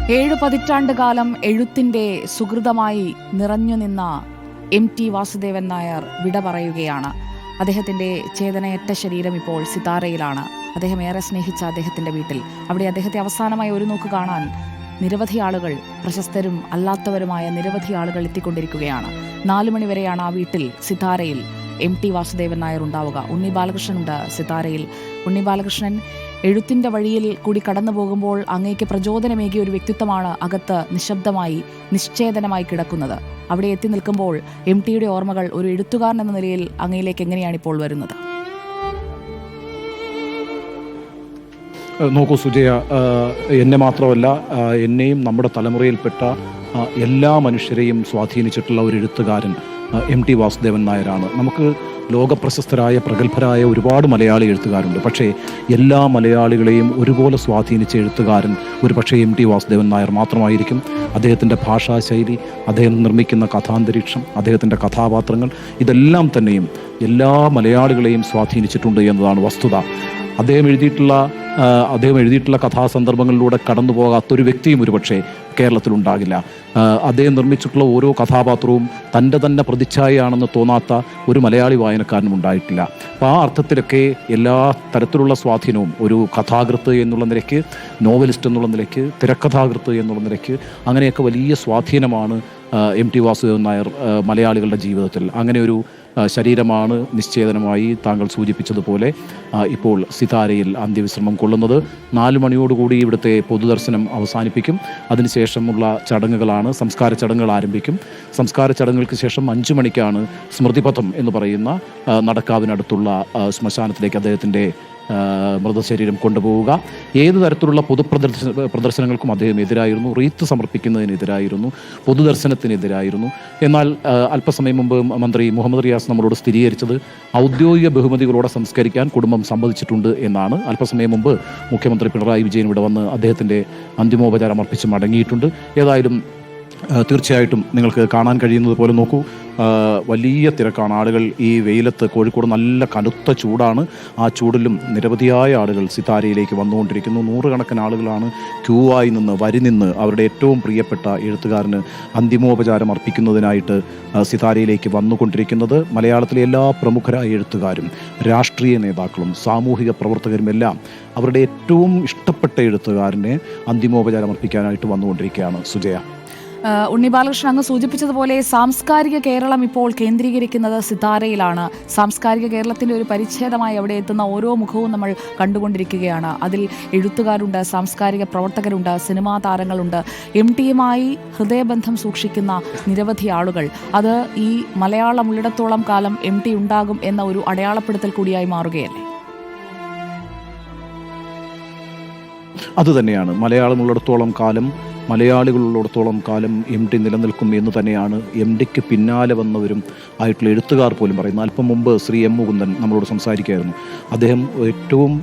7 പതിറ്റാണ്ടുകാലം എഴുത്തിന്റെ സുഹൃതമായി നിറഞ്ഞുനിന്ന MT വാസുദേവൻ നായർ വിട പറയുകയാണ്. അദ്ദേഹത്തിന്റെ ചേതനയറ്റ ശരീരം ഇപ്പോൾ സിതാരയിലാണ്. അദ്ദേഹം ഏറെ സ്നേഹിച്ച അദ്ദേഹത്തിന്റെ വീട്ടിൽ, അവിടെ അദ്ദേഹത്തെ അവസാനമായി ഒരു നോക്ക് കാണാൻ നിരവധി ആളുകൾ, പ്രശസ്തരും അല്ലാത്തവരുമായ നിരവധി ആളുകൾ എത്തിക്കൊണ്ടിരിക്കുകയാണ്. 4 മണിവരെയാണ് ആ വീട്ടിൽ സിതാരയിൽ MT വാസുദേവൻ നായർ ഉണ്ടാവുക. ഉണ്ണി ബാലകൃഷ്ണനുണ്ട് സിതാരയിൽ. ഉണ്ണി ബാലകൃഷ്ണൻ, എഴുത്തിന്റെ വഴിയിൽ കൂടി കടന്നു പോകുമ്പോൾ അങ്ങേക്ക് പ്രചോദനമേകിയ ഒരു വ്യക്തിത്വമാണ് അകത്ത് നിശബ്ദമായി നിശ്ചേതനമായി കിടക്കുന്നത്. അവിടെ എത്തി നിൽക്കുമ്പോൾ MTയുടെ ഓർമ്മകൾ ഒരു എഴുത്തുകാരൻ എന്ന നിലയിൽ അങ്ങയിലേക്ക് എങ്ങനെയാണ് ഇപ്പോൾ വരുന്നത്? നോക്കൂ സുജയ, എന്നെ മാത്രമല്ല, എന്നെയും നമ്മുടെ തലമുറയിൽപ്പെട്ട എല്ലാ മനുഷ്യരെയും സ്വാധീനിച്ചിട്ടുള്ള ഒരു എഴുത്തുകാരൻ MT വാസുദേവൻ നായരാണ്. നമുക്ക് ലോകപ്രശസ്തരായ പ്രഗത്ഭരായ ഒരുപാട് മലയാളി എഴുത്തുകാരുണ്ട്. പക്ഷേ എല്ലാ മലയാളികളെയും ഒരുപോലെ സ്വാധീനിച്ച എഴുത്തുകാരൻ ഒരു പക്ഷേ MT വാസുദേവൻ നായർ മാത്രമായിരിക്കും. അദ്ദേഹത്തിൻ്റെ ഭാഷാശൈലി, അദ്ദേഹം നിർമ്മിക്കുന്ന കഥാന്തരീക്ഷം, അദ്ദേഹത്തിൻ്റെ കഥാപാത്രങ്ങൾ, ഇതെല്ലാം തന്നെയും എല്ലാ മലയാളികളെയും സ്വാധീനിച്ചിട്ടുണ്ട് എന്നതാണ് വസ്തുത. അദ്ദേഹം എഴുതിയിട്ടുള്ള കഥാസന്ദർഭങ്ങളിലൂടെ കടന്നു പോകാത്തൊരു വ്യക്തിയും ഒരുപക്ഷെ കേരളത്തിലുണ്ടാകില്ല. അദ്ദേഹം നിർമ്മിച്ചിട്ടുള്ള ഓരോ കഥാപാത്രവും തൻ്റെ തന്നെ പ്രതിച്ഛായയാണെന്ന് തോന്നാത്ത ഒരു മലയാളി വായനക്കാരനും ഉണ്ടായിട്ടില്ല. അപ്പോൾ ആ അർത്ഥത്തിലൊക്കെ എല്ലാ തരത്തിലുള്ള സ്വാധീനവും ഒരു കഥാകൃത്ത് എന്നുള്ള നിലയ്ക്ക്, നോവലിസ്റ്റ് എന്നുള്ള നിലയ്ക്ക്, തിരക്കഥാകൃത്ത് എന്നുള്ള നിലയ്ക്ക്, അങ്ങനെയൊക്കെ വലിയ സ്വാധീനമാണ് MT വാസുദേവൻ നായർ മലയാളികളുടെ ജീവിതത്തിൽ. അങ്ങനെ ഒരു ശരീരമാണ് നിശ്ചേതനമായി താങ്കൾ സൂചിപ്പിച്ചതുപോലെ ഇപ്പോൾ സിതാരയിൽ അന്ത്യവിശ്രമം കൊള്ളുന്നത്. 4 മണിയോടുകൂടി ഇവിടുത്തെ പൊതുദർശനം അവസാനിപ്പിക്കും. അതിനുശേഷമുള്ള ചടങ്ങുകളാണ്, സംസ്കാര ചടങ്ങുകൾ ആരംഭിക്കും. സംസ്കാര ചടങ്ങുകൾക്ക് ശേഷം 5 മണിക്കാണ് സ്മൃതിപഥം എന്ന് പറയുന്ന നടക്കാവിനടുത്തുള്ള ശ്മശാനത്തിലേക്ക് അദ്ദേഹത്തിൻ്റെ മൃതശരീരം കൊണ്ടുപോവുക. ഏത് തരത്തിലുള്ള പ്രദർശനങ്ങൾക്കും അദ്ദേഹം എതിരായിരുന്നു. റീത്ത് സമർപ്പിക്കുന്നതിനെതിരായിരുന്നു, പൊതുദർശനത്തിനെതിരായിരുന്നു. എന്നാൽ അല്പസമയം മുമ്പ് മന്ത്രി മുഹമ്മദ് റിയാസ് നമ്മളോട് സ്ഥിരീകരിച്ചത് ഔദ്യോഗിക ബഹുമതികളോടെ സംസ്കരിക്കാൻ കുടുംബം സമ്മതിച്ചിട്ടുണ്ട് എന്നാണ്. അല്പസമയം മുമ്പ് മുഖ്യമന്ത്രി പിണറായി വിജയൻ ഇവിടെ വന്ന് അദ്ദേഹത്തിൻ്റെ അന്തിമോപചാരം അർപ്പിച്ച് മടങ്ങിയിട്ടുണ്ട്. ഏതായാലും തീർച്ചയായിട്ടും നിങ്ങൾക്ക് കാണാൻ കഴിയുന്നത് പോലെ നോക്കൂ, വലിയ തിരക്കാണ്. ആളുകൾ ഈ വെയിലത്ത്, കോഴിക്കോട് നല്ല കനുത്ത ചൂടാണ്. ആ ചൂടിലും നിരവധിയായ ആളുകൾ സിതാരയിലേക്ക് വന്നുകൊണ്ടിരിക്കുന്നു. 100 കണക്കിന് ആളുകളാണ് ക്യൂ ആയി നിന്ന്, വരി നിന്ന് അവരുടെ ഏറ്റവും പ്രിയപ്പെട്ട എഴുത്തുകാരന് അന്തിമോപചാരം അർപ്പിക്കുന്നതിനായിട്ട് സിതാരയിലേക്ക് വന്നുകൊണ്ടിരിക്കുന്നത്. മലയാളത്തിലെ എല്ലാ പ്രമുഖരായ എഴുത്തുകാരും, രാഷ്ട്രീയ നേതാക്കളും, സാമൂഹിക പ്രവർത്തകരും എല്ലാം അവരുടെ ഏറ്റവും ഇഷ്ടപ്പെട്ട എഴുത്തുകാരനെ അന്തിമോപചാരം അർപ്പിക്കാനായിട്ട് വന്നുകൊണ്ടിരിക്കുകയാണ്. സുജയ, ഉണ്ണി ബാലകൃഷ്ണൻ അങ്ങ് സൂചിപ്പിച്ചതുപോലെ സാംസ്കാരിക കേരളം ഇപ്പോൾ കേന്ദ്രീകരിക്കുന്നത് സിതാരയിലാണ്. സാംസ്കാരിക കേരളത്തിൻ്റെ ഒരു പരിച്ഛേദമായി അവിടെ എത്തുന്ന ഓരോ മുഖവും നമ്മൾ കണ്ടുകൊണ്ടിരിക്കുകയാണ്. അതിൽ എഴുത്തുകാരുണ്ട്, സാംസ്കാരിക പ്രവർത്തകരുണ്ട്, സിനിമാ താരങ്ങളുണ്ട്, MTയുമായി ഹൃദയബന്ധം സൂക്ഷിക്കുന്ന നിരവധി ആളുകൾ. അത് ഈ മലയാളം ഉള്ളിടത്തോളം കാലം MT ഉണ്ടാകും എന്ന ഒരു അടയാളപ്പെടുത്തൽ കൂടിയായി മാറുകയല്ലേ? അതുതന്നെയാണ്. മലയാളം ഉള്ളിടത്തോളം കാലം, മലയാളികളുള്ളിടത്തോളം കാലം MT നിലനിൽക്കും എന്ന് തന്നെയാണ് MTക്ക് പിന്നാലെ വന്നവരും ആയിട്ടുള്ള എഴുത്തുകാർ പോലും പറയുന്നത്. അല്പം മുമ്പ് ശ്രീ M മുകുന്ദൻ നമ്മളോട് സംസാരിക്കുകയായിരുന്നു. അദ്ദേഹം ഏറ്റവും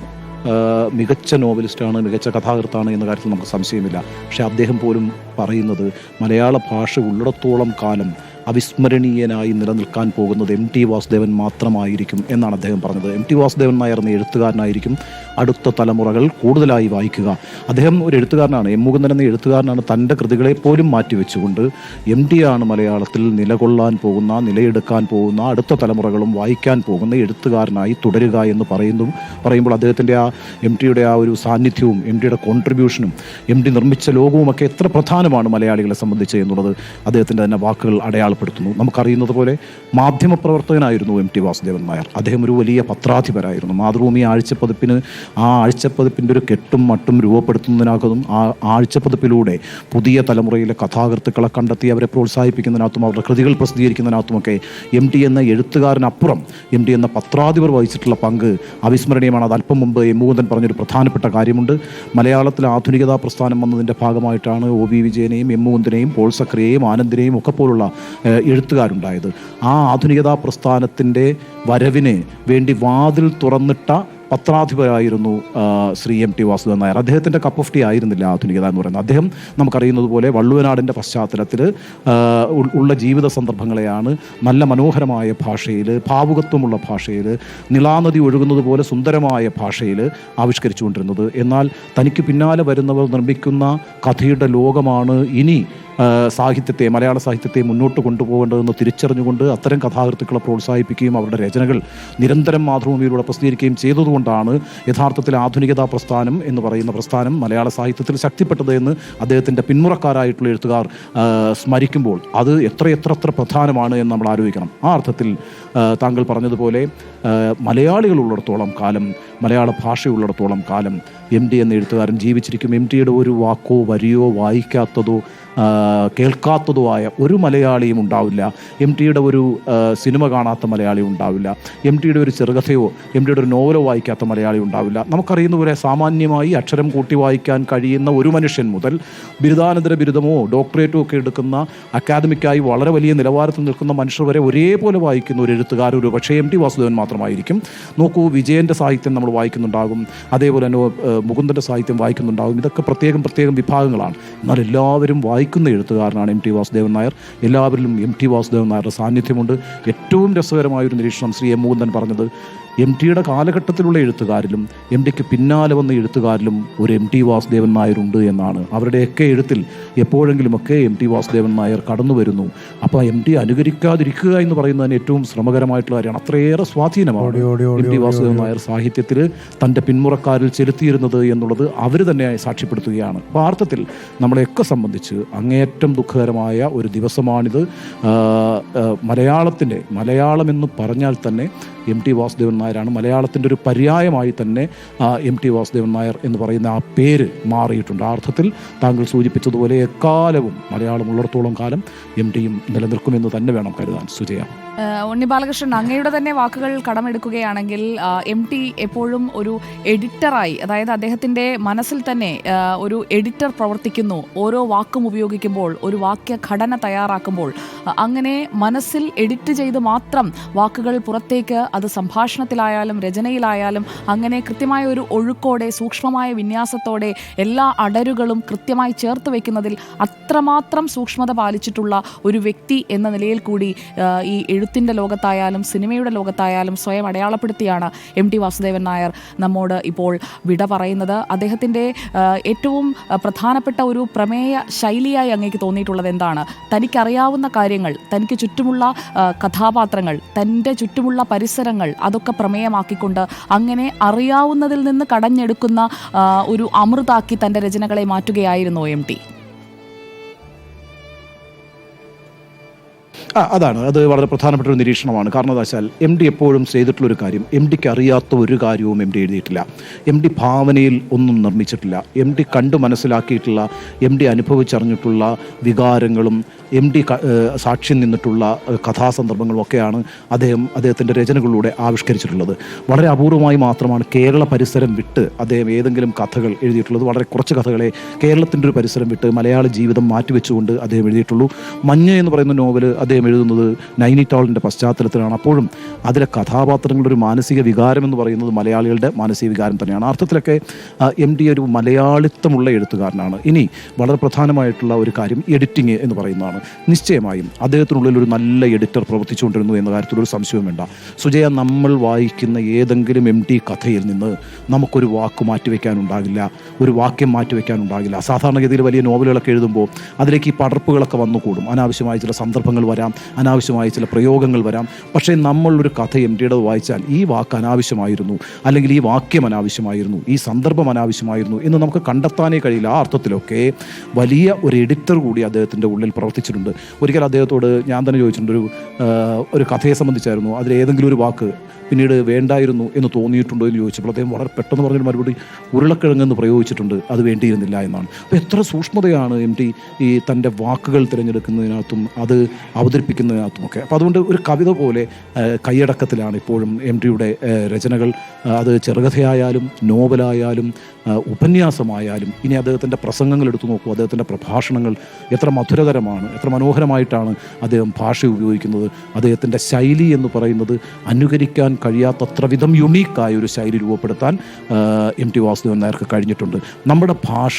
മികച്ച നോവലിസ്റ്റാണ്, മികച്ച കഥാകൃത്താണ് എന്ന കാര്യത്തിൽ നമുക്ക് സംശയമില്ല. പക്ഷേ അദ്ദേഹം പോലും പറയുന്നത് മലയാള ഭാഷ ഉള്ളിടത്തോളം കാലം അവിസ്മരണീയനായി നിലനിൽക്കാൻ പോകുന്നത് MT വാസുദേവൻ മാത്രമായിരിക്കും എന്നാണ് അദ്ദേഹം പറഞ്ഞത്. MT വാസുദേവൻ നായർ എന്ന എഴുത്തുകാരനായിരിക്കും അടുത്ത തലമുറകൾ കൂടുതലായി വായിക്കുക. അദ്ദേഹം ഒരു എഴുത്തുകാരനാണ്, M മുകുന്ദൻ എന്ന എഴുത്തുകാരനാണ്. തൻ്റെ കൃതികളെ പോലും മാറ്റിവെച്ചുകൊണ്ട് MT ആണ് മലയാളത്തിൽ നിലകൊള്ളാൻ പോകുന്ന, നിലയെടുക്കാൻ പോകുന്ന, അടുത്ത തലമുറകളും വായിക്കാൻ പോകുന്ന എഴുത്തുകാരനായി തുടരുക എന്ന് പറയുമ്പോൾ അദ്ദേഹത്തിൻ്റെ ആ MTയുടെ ആ ഒരു സാന്നിധ്യവും MTയുടെ കോൺട്രിബ്യൂഷനും MT നിർമ്മിച്ച ലോകവുമൊക്കെ എത്ര പ്രധാനമാണ് മലയാളികളെ സംബന്ധിച്ച് എന്നുള്ളത് അദ്ദേഹത്തിൻ്റെ തന്നെ വാക്കുകൾ അടയാളപ്പെടുത്തുന്നു. നമുക്കറിയുന്നത് പോലെ മാധ്യമപ്രവർത്തകനായിരുന്നു MT വാസുദേവൻ നായർ. അദ്ദേഹം ഒരു വലിയ പത്രാധിപരായിരുന്നു. മാതൃഭൂമി ആഴ്ചപ്പതിപ്പിന്, ആ ആഴ്ചപ്പതിപ്പിൻ്റെ ഒരു കെട്ടും മട്ടും രൂപപ്പെടുത്തുന്നതിനകത്തും ആ ആഴ്ചപ്പതിപ്പിലൂടെ പുതിയ തലമുറയിലെ കഥാകൃത്തുക്കളെ കണ്ടെത്തി അവരെ പ്രോത്സാഹിപ്പിക്കുന്നതിനകത്തും അവരുടെ കൃതികൾ പ്രസിദ്ധീകരിക്കുന്നതിനകത്തുമൊക്കെ MT എന്ന എഴുത്തുകാരനപ്പുറം MT എന്ന പത്രാധിപർ വഹിച്ചിട്ടുള്ള പങ്ക് അവിസ്മരണീയമാണ്. അത് അല്പം മുമ്പ് M മുകുന്ദൻ പറഞ്ഞൊരു പ്രധാനപ്പെട്ട കാര്യമുണ്ട്. മലയാളത്തിൽ ആധുനികതാ പ്രസ്ഥാനം വന്നതിൻ്റെ ഭാഗമായിട്ടാണ് OV വിജയനെയും M മുകുന്ദനെയും പോൾ സക്രിയയും ആനന്ദിനെയും ഒക്കെ പോലുള്ള എഴുത്തുകാരുണ്ടായത്. ആ ആധുനികതാ പ്രസ്ഥാനത്തിൻ്റെ വരവിന് വേണ്ടി വാതിൽ തുറന്നിട്ട പത്രാധിപരായിരുന്നു ശ്രീ M.T. വാസുദേവൻ നായർ. അദ്ദേഹത്തിൻ്റെ കപ്പ് ഓഫ് ടീ ആയിരുന്നില്ല ആധുനികത എന്ന് പറയുന്നത്. അദ്ദേഹം നമുക്കറിയുന്നത് പോലെ വള്ളുവനാടിൻ്റെ പശ്ചാത്തലത്തിൽ ഉള്ള ജീവിത സന്ദർഭങ്ങളെയാണ് നല്ല മനോഹരമായ ഭാഷയിൽ, ഭാവുകത്വമുള്ള ഭാഷയിൽ, നിളാനദി ഒഴുകുന്നത് പോലെ സുന്ദരമായ ഭാഷയിൽ ആവിഷ്കരിച്ചുകൊണ്ടിരുന്നത്. എന്നാൽ തനിക്ക് പിന്നാലെ വരുന്നവർ നിർമ്മിക്കുന്ന കഥയുടെ ലോകമാണ് ഇനി സാഹിത്യത്തെ, മലയാള സാഹിത്യത്തെ മുന്നോട്ട് കൊണ്ടുപോകേണ്ടതെന്ന് തിരിച്ചറിഞ്ഞുകൊണ്ട് അത്തരം കഥാകൃത്തുക്കളെ പ്രോത്സാഹിപ്പിക്കുകയും അവരുടെ രചനകൾ നിരന്തരം മാതൃഭൂമിയിലൂടെ പ്രസിദ്ധീകരിക്കുകയും ചെയ്തതുകൊണ്ടാണ് യഥാർത്ഥത്തിൽ ആധുനികതാ പ്രസ്ഥാനം എന്ന് പറയുന്ന പ്രസ്ഥാനം മലയാള സാഹിത്യത്തിൽ ശക്തിപ്പെട്ടത് എന്ന് അദ്ദേഹത്തിൻ്റെ പിന്മുറക്കാരായിട്ടുള്ള എഴുത്തുകാർ സ്മരിക്കുമ്പോൾ അത് എത്ര പ്രധാനമാണ് എന്ന് നമ്മൾ ആലോചിക്കണം. ആ അർത്ഥത്തിൽ താങ്കൾ പറഞ്ഞതുപോലെ മലയാളികളുള്ളിടത്തോളം കാലം, മലയാള ഭാഷയുള്ളിടത്തോളം കാലം M.T. എന്ന എഴുത്തുകാരൻ ജീവിച്ചിരിക്കും. M.T.യുടെ ഒരു വാക്കോ വരിയോ വായിക്കാത്തതോ കേൾക്കാത്തതോ ആയ ഒരു മലയാളിയും ഉണ്ടാവില്ല. M.T.യുടെ ഒരു സിനിമ കാണാത്ത മലയാളി ഉണ്ടാവില്ല. M.T.യുടെ ഒരു ചെറുകഥയോ M.T.യുടെ ഒരു നോവലോ വായിക്കാത്ത മലയാളി ഉണ്ടാവില്ല. നമുക്കറിയുന്ന പോലെ സാമാന്യമായി അക്ഷരം കൂട്ടി വായിക്കാൻ കഴിയുന്ന ഒരു മനുഷ്യൻ മുതൽ ബിരുദാനന്തര ബിരുദമോ ഡോക്ടറേറ്റോ ഒക്കെ എടുക്കുന്ന അക്കാദമിക്കായി വളരെ വലിയ നിലവാരത്തിൽ നിൽക്കുന്ന മനുഷ്യർ വരെ ഒരേപോലെ വായിക്കുന്ന ഒരു എഴുത്തുകാരൻ ഒരു പക്ഷേ M.T. വാസുദേവൻ മാത്രമായിരിക്കും. നോക്കൂ, വിജയൻ്റെ സാഹിത്യം നമ്മൾ വായിക്കുന്നുണ്ടാകും, അതേപോലെ തന്നെ മുകുന്ദൻ്റെ സാഹിത്യം വായിക്കുന്നുണ്ടാകും. ഇതൊക്കെ പ്രത്യേകം വിഭാഗങ്ങളാണ്. എന്നാൽ എല്ലാവരും വായിക്കുന്ന എഴുത്തുകാരനാണ് M.T. വാസുദേവൻ നായർ. എല്ലാവരിലും M.T. വാസുദേവൻ നായരുടെ സാന്നിധ്യമുണ്ട്. ഏറ്റവും രസകരമായൊരു നിരീക്ഷണം ശ്രീ M. മുകുന്ദൻ പറഞ്ഞത്, M.T.യുടെ കാലഘട്ടത്തിലുള്ള എഴുത്തുകാരിലും M.T.ക്ക് പിന്നാലെ വന്ന എഴുത്തുകാരിലും ഒരു M.T. വാസുദേവൻ നായരുണ്ട് എന്നാണ്. അവരുടെയൊക്കെ എഴുത്തിൽ എപ്പോഴെങ്കിലുമൊക്കെ M.T. വാസുദേവൻ നായർ കടന്നു വരുന്നു. അപ്പോൾ M.T. അനുകരിക്കാതിരിക്കുക എന്ന് പറയുന്നതിന് ഏറ്റവും ശ്രമകരമായിട്ടുള്ള കാര്യമാണ്. അത്രയേറെ സ്വാധീനമാണ് M.T. വാസുദേവൻ നായർ സാഹിത്യത്തിൽ തൻ്റെ പിന്മുറക്കാരിൽ ചെലുത്തിയിരുന്നത് എന്നുള്ളത് അവർ തന്നെ സാക്ഷ്യപ്പെടുത്തുകയാണ്. അപ്പോൾ അർത്ഥത്തിൽ നമ്മളെയൊക്കെ സംബന്ധിച്ച് അങ്ങേയറ്റം ദുഃഖകരമായ ഒരു ദിവസമാണിത്. മലയാളം എന്ന് പറഞ്ഞാൽ തന്നെ M.T. വാസുദേവൻ നായരാണ്. മലയാളത്തിൻ്റെ ഒരു പര്യായമായി തന്നെ M.T. വാസുദേവൻ നായർ എന്ന് പറയുന്ന ആ പേര് മാറിയിട്ടുണ്ട്. ആ അർത്ഥത്തിൽ താങ്കൾ സൂചിപ്പിച്ചതുപോലെ എക്കാലവും മലയാളം ഉള്ളിടത്തോളം കാലം M.T.യും നിലനിൽക്കുമെന്ന് തന്നെ വേണം കരുതാൻ. സുജയ. ഉണ്ണി ബാലകൃഷ്ണൻ, അങ്ങയുടെ തന്നെ വാക്കുകൾ കടമെടുക്കുകയാണെങ്കിൽ M.T. എപ്പോഴും ഒരു എഡിറ്ററായി, അതായത് അദ്ദേഹത്തിൻ്റെ മനസ്സിൽ തന്നെ ഒരു എഡിറ്റർ പ്രവർത്തിക്കുന്നു. ഓരോ വാക്കും ഉപയോഗിക്കുമ്പോൾ, ഒരു വാക്യഘടന തയ്യാറാക്കുമ്പോൾ അങ്ങനെ മനസ്സിൽ എഡിറ്റ് ചെയ്ത് മാത്രം വാക്കുകൾ പുറത്തേക്ക്, അത് സംഭാഷണത്തിലായാലും രചനയിലായാലും അങ്ങനെ കൃത്യമായ ഒരു ഒഴുക്കോടെ സൂക്ഷ്മമായ വിന്യാസത്തോടെ എല്ലാ അടരുകളും കൃത്യമായി ചേർത്ത് വയ്ക്കുന്നതിൽ അത്രമാത്രം സൂക്ഷ്മത പാലിച്ചിട്ടുള്ള ഒരു വ്യക്തി എന്ന നിലയിൽ കൂടി ഈ എഴുത്തിൻ്റെ ലോകത്തായാലും സിനിമയുടെ ലോകത്തായാലും സ്വയം അടയാളപ്പെടുത്തിയാണ് M.T. വാസുദേവൻ നായർ നമ്മോട് ഇപ്പോൾ വിട പറയുന്നത്. അദ്ദേഹത്തിൻ്റെ ഏറ്റവും പ്രധാനപ്പെട്ട ഒരു പ്രമേയ ശൈലിയായി അങ്ങേക്ക് തോന്നിയിട്ടുള്ളത് എന്താണ്? തനിക്കറിയാവുന്ന കാര്യങ്ങൾ, തനിക്ക് ചുറ്റുമുള്ള കഥാപാത്രങ്ങൾ, തൻ്റെ ചുറ്റുമുള്ള പരിസരങ്ങൾ, അതൊക്കെ പ്രമേയമാക്കിക്കൊണ്ട് അങ്ങനെ അറിയാവുന്നതിൽ നിന്ന് കടഞ്ഞെടുക്കുന്ന ഒരു അമൃതാക്കി തൻ്റെ രചനകളെ മാറ്റുകയായിരുന്നു M.T. അത് വളരെ പ്രധാനപ്പെട്ട ഒരു നിരീക്ഷണമാണ്. കാരണം എന്താ വെച്ചാൽ M.T. എപ്പോഴും ചെയ്തിട്ടുള്ളൊരു കാര്യം, M.T.ക്ക് അറിയാത്ത ഒരു കാര്യവും M.T. എഴുതിയിട്ടില്ല. M.T. ഭാവനയിൽ ഒന്നും നിർമ്മിച്ചിട്ടില്ല. M.T. കണ്ടു മനസ്സിലാക്കിയിട്ടുള്ള, M.T. അനുഭവിച്ചറിഞ്ഞിട്ടുള്ള വികാരങ്ങളും M.T. സാക്ഷ്യം നിന്നിട്ടുള്ള കഥാസന്ദർഭങ്ങളും ഒക്കെയാണ് അദ്ദേഹത്തിൻ്റെ രചനകളിലൂടെ ആവിഷ്കരിച്ചിട്ടുള്ളത്. വളരെ അപൂർവമായി മാത്രമാണ് കേരള പരിസരം വിട്ട് അദ്ദേഹം ഏതെങ്കിലും കഥകൾ എഴുതിയിട്ടുള്ളത്. വളരെ കുറച്ച് കഥകളെ കേരളത്തിൻ്റെ ഒരു പരിസരം വിട്ട് മലയാള ജീവിതം മാറ്റിവെച്ചുകൊണ്ട് അദ്ദേഹം എഴുതിയിട്ടുള്ളൂ. മഞ്ഞ് എന്ന് പറയുന്ന നോവൽ അദ്ദേഹം എഴുതുന്നത് നൈനിറ്റാളിൻ്റെ പശ്ചാത്തലത്തിലാണ്. അപ്പോഴും അതിലെ കഥാപാത്രങ്ങളുടെ ഒരു മാനസിക വികാരം എന്ന് പറയുന്നത് മലയാളികളുടെ മാനസിക വികാരം തന്നെയാണ്. അർത്ഥത്തിലൊക്കെ M.T. ഒരു മലയാളിത്തമുള്ള എഴുത്തുകാരനാണ്. ഇനി വളരെ പ്രധാനമായിട്ടുള്ള ഒരു കാര്യം എഡിറ്റിംഗ് എന്ന് പറയുന്നതാണ്. നിശ്ചയമായും അദ്ദേഹത്തിനുള്ളിൽ ഒരു നല്ല എഡിറ്റർ പ്രവർത്തിച്ചുകൊണ്ടിരുന്നു എന്ന കാര്യത്തിലൊരു സംശയവും വേണ്ട. സുജയ, നമ്മൾ വായിക്കുന്ന ഏതെങ്കിലും M.T. കഥയിൽ നിന്ന് നമുക്കൊരു വാക്ക് മാറ്റിവെക്കാനുണ്ടാകില്ല, ഒരു വാക്യം മാറ്റിവെക്കാനുണ്ടാകില്ല. സാധാരണഗതിയിൽ വലിയ നോവലുകളൊക്കെ എഴുതുമ്പോൾ അതിലേക്ക് ഈ പടർപ്പുകളൊക്കെ വന്നുകൂടും. അനാവശ്യമായ ചില സന്ദർഭങ്ങൾ വരാം, അനാവശ്യമായ ചില പ്രയോഗങ്ങൾ വരാം. പക്ഷേ നമ്മളൊരു കഥ M.T.യുടെ വായിച്ചാൽ ഈ വാക്ക് അനാവശ്യമായിരുന്നു, അല്ലെങ്കിൽ ഈ വാക്യം അനാവശ്യമായിരുന്നു, ഈ സന്ദർഭം അനാവശ്യമായിരുന്നു എന്ന് നമുക്ക് കണ്ടെത്താനേ കഴിയില്ല. ആ അർത്ഥത്തിലൊക്കെ വലിയ ഒരു എഡിറ്റർ കൂടി അദ്ദേഹത്തിൻ്റെ ഉള്ളിൽ പ്രവർത്തിച്ചിട്ടുണ്ട്. ഒരിക്കൽ അദ്ദേഹത്തോട് ഞാൻ തന്നെ ചോദിച്ചിട്ടുണ്ട്, ഒരു കഥയെ സംബന്ധിച്ചായിരുന്നു, അതിലേതെങ്കിലും ഒരു വാക്ക് പിന്നീട് വേണ്ടായിരുന്നു എന്ന് തോന്നിയിട്ടുണ്ടോ എന്ന് ചോദിച്ചപ്പോൾ അദ്ദേഹം വളരെ പെട്ടെന്ന് പറഞ്ഞൊരു മറുപടി, ഉരുളക്കിഴങ്ങെന്ന് പ്രയോഗിച്ചിട്ടുണ്ട്, അത് വേണ്ടിയിരുന്നില്ല എന്നാണ്. അപ്പോൾ എത്ര സൂക്ഷ്മതയാണ് M.T. ഈ തൻ്റെ വാക്കുകൾ തിരഞ്ഞെടുക്കുന്നതിനകത്തും അത് അവതരിപ്പിക്കുന്നതിനകത്തുമൊക്കെ. അപ്പോൾ അതുകൊണ്ട് ഒരു കവിത പോലെ കൈയടക്കത്തിലാണ് ഇപ്പോഴും എം ടിയുടെ രചനകൾ. അത് ചെറുകഥയായാലും നോവലായാലും ഉപന്യാസമായാലും, ഇനി അദ്ദേഹത്തിൻ്റെ പ്രസംഗങ്ങൾ എടുത്തു നോക്കൂ, അദ്ദേഹത്തിൻ്റെ പ്രഭാഷണങ്ങൾ എത്ര മധുരതരമാണ്, എത്ര മനോഹരമായിട്ടാണ് അദ്ദേഹം ഭാഷ ഉപയോഗിക്കുന്നത്. അദ്ദേഹത്തിൻ്റെ ശൈലി എന്ന് പറയുന്നത് അനുകരിക്കാൻ കഴിയാത്തത്ര വിധം യുണീക്കായ ഒരു ശൈലി രൂപപ്പെടുത്താൻ എം ടി വാസുദേവൻ നായർക്ക് കഴിഞ്ഞിട്ടുണ്ട്. നമ്മുടെ ഭാഷ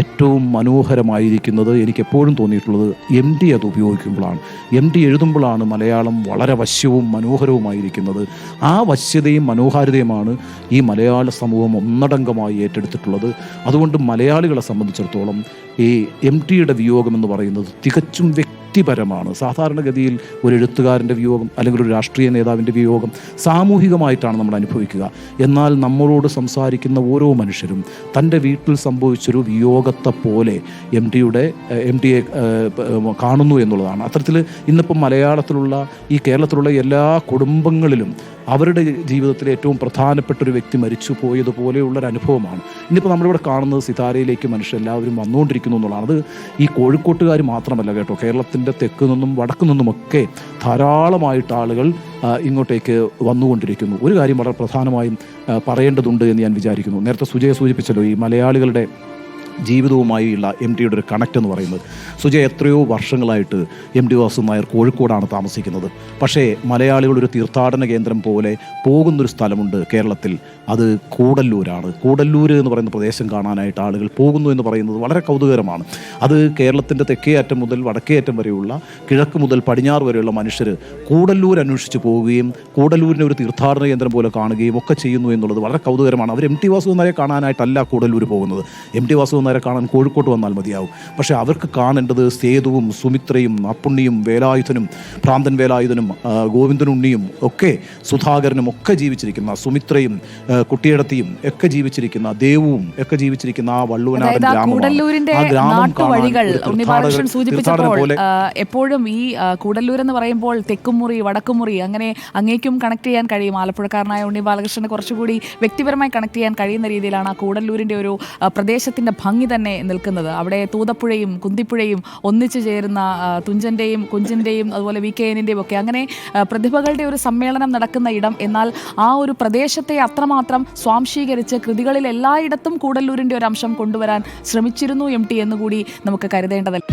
ഏറ്റവും മനോഹരമായിരിക്കുന്നത് എനിക്കെപ്പോഴും തോന്നിയിട്ടുള്ളത് എം ടി അത് ഉപയോഗിക്കുമ്പോഴാണ്. എം ടി എഴുതുമ്പോഴാണ് മലയാളം വളരെ വശ്യവും മനോഹരവുമായിരിക്കുന്നത്. ആ വശ്യതയും മനോഹാരിതയുമാണ് ഈ മലയാള സമൂഹം ഒന്നടങ്കമായി ഏറ്റെടുത്തിട്ടുള്ളത്. അതുകൊണ്ട് മലയാളികളെ സംബന്ധിച്ചിടത്തോളം ഈ എം ടിയുടെ വിയോഗം എന്ന് പറയുന്നത് തികച്ചും വ്യക്തിപരമാണ്. സാധാരണഗതിയിൽ ഒരു എഴുത്തുകാരൻ്റെ വിയോഗം അല്ലെങ്കിൽ ഒരു രാഷ്ട്രീയ നേതാവിൻ്റെ വിയോഗം സാമൂഹികമായിട്ടാണ് നമ്മൾ അനുഭവിക്കുക. എന്നാൽ നമ്മളോട് സംസാരിക്കുന്ന ഓരോ മനുഷ്യരും തൻ്റെ വീട്ടിൽ സംഭവിച്ചൊരു വിയോഗത്തെ പോലെ എം ടിയെ കാണുന്നു എന്നുള്ളതാണ്. അത്തരത്തിൽ ഇന്നിപ്പം മലയാളത്തിലുള്ള ഈ കേരളത്തിലുള്ള എല്ലാ കുടുംബങ്ങളിലും അവരുടെ ജീവിതത്തിലെ ഏറ്റവും പ്രധാനപ്പെട്ട ഒരു വ്യക്തി മരിച്ചു പോയതുപോലെയുള്ളൊരു അനുഭവമാണ്. ഇന്നിപ്പോൾ നമ്മളിവിടെ കാണുന്നത് സിതാരയിലേക്ക് മനുഷ്യരെല്ലാവരും വന്നുകൊണ്ടിരിക്കുന്നു എന്നുള്ളതാണ്. അത് ഈ കോഴിക്കോട്ടുകാർ മാത്രമല്ല കേട്ടോ, കേരളത്തിൻ്റെ തെക്ക് നിന്നും വടക്കു നിന്നുമൊക്കെ ധാരാളമായിട്ട് ആളുകൾ ഇങ്ങോട്ടേക്ക് വന്നുകൊണ്ടിരിക്കുന്നു. ഒരു കാര്യം വളരെ പ്രധാനമായും പറയേണ്ടതുണ്ട് എന്ന് ഞാൻ വിചാരിക്കുന്നു. നേരത്തെ സുജയ സൂചിപ്പിച്ചല്ലോ, ഈ മലയാളികളുടെ ജീവിതവുമായുള്ള എം ടിയുടെ ഒരു കണക്റ്റ് എന്ന് പറയുന്നത്. സുജയ എത്രയോ വർഷങ്ങളായിട്ട് എം ടി വാസുദേവൻ നായർ കോഴിക്കോടാണ് താമസിക്കുന്നത്. പക്ഷേ മലയാളികൾ ഒരു തീർത്ഥാടന കേന്ദ്രം പോലെ പോകുന്നൊരു സ്ഥലമുണ്ട് കേരളത്തിൽ, അത് കൂടല്ലൂരാണ്. കൂടല്ലൂർ എന്ന് പറയുന്ന പ്രദേശം കാണാനായിട്ട് ആളുകൾ പോകുന്നു എന്ന് പറയുന്നത് വളരെ കൗതുകരമാണ്. അത് കേരളത്തിൻ്റെ തെക്കേ അറ്റം മുതൽ വടക്കേ അറ്റം വരെയുള്ള, കിഴക്ക് മുതൽ പടിഞ്ഞാറ് വരെയുള്ള മനുഷ്യർ കൂടല്ലൂർ അന്വേഷിച്ച് പോവുകയും കൂടല്ലൂരിനെ ഒരു തീർത്ഥാടന കേന്ദ്രം പോലെ കാണുകയും ഒക്കെ ചെയ്യുന്നു എന്നുള്ളത് വളരെ കൗതുകരമാണ്. അവർ എം ടി വാസുദേവൻ നായരെ കാണാനായിട്ടല്ല കൂടല്ലൂർ പോകുന്നത്. എം ടി വാസുദേവൻ നായരെ കാണാൻ കോഴിക്കോട്ട് വന്നാൽ മതിയാവും. പക്ഷേ അവർക്ക് കാണേണ്ടത് സേതുവും സുമിത്രയും അപ്പുണ്ണിയും വേലായുധനും ഭ്രാന്തൻ വേലായുധനും ഗോവിന്ദനുണ്ണിയും ഒക്കെ സുധാകരനും ഒക്കെ ജീവിച്ചിരിക്കുന്ന, സുമിത്രയും കുട്ടിയടത്തിയും ഒക്കെ ജീവിച്ചിരിക്കുന്ന, ദേവും ഒക്കെ ജീവിച്ചിരിക്കുന്ന ആ വള്ളുവനാടൻ പോലെ എപ്പോഴും ഈ കൂടല്ലൂർ എന്ന് പറയുമ്പോൾ തെക്കുമുറി വടക്കുമുറി അങ്ങനെ അങ്ങേക്കും കണക്ട് ചെയ്യാൻ കഴിയും. ആലപ്പുഴക്കാരനായ ഉണ്ണി ബാലകൃഷ്ണന് കുറച്ചുകൂടി വ്യക്തിപരമായി കണക്ട് ചെയ്യാൻ കഴിയുന്ന രീതിയിലാണ് ആ കൂടല്ലൂരിൻ്റെ ഒരു പ്രദേശത്തിൻ്റെ ഭംഗി തന്നെ നിൽക്കുന്നത്. അവിടെ തൂതപ്പുഴയും കുന്തിപ്പുഴയും ഒന്നിച്ചു ചേരുന്ന തുഞ്ചൻ്റെയും കുഞ്ചിൻ്റെയും അതുപോലെ VKNൻ്റെയും ഒക്കെ അങ്ങനെ പ്രതിഭകളുടെ ഒരു സമ്മേളനം നടക്കുന്ന ഇടം. എന്നാൽ ആ ഒരു പ്രദേശത്തെ അത്രമാത്രം സ്വാംശീകരിച്ച് കൃതികളിൽ എല്ലായിടത്തും കൂടല്ലൂരിൻ്റെ ഒരു അംശം കൊണ്ടുവരാൻ ശ്രമിച്ചിരുന്നു എം ടി എന്നുകൂടി നമുക്ക് കരുതേണ്ടതല്ല.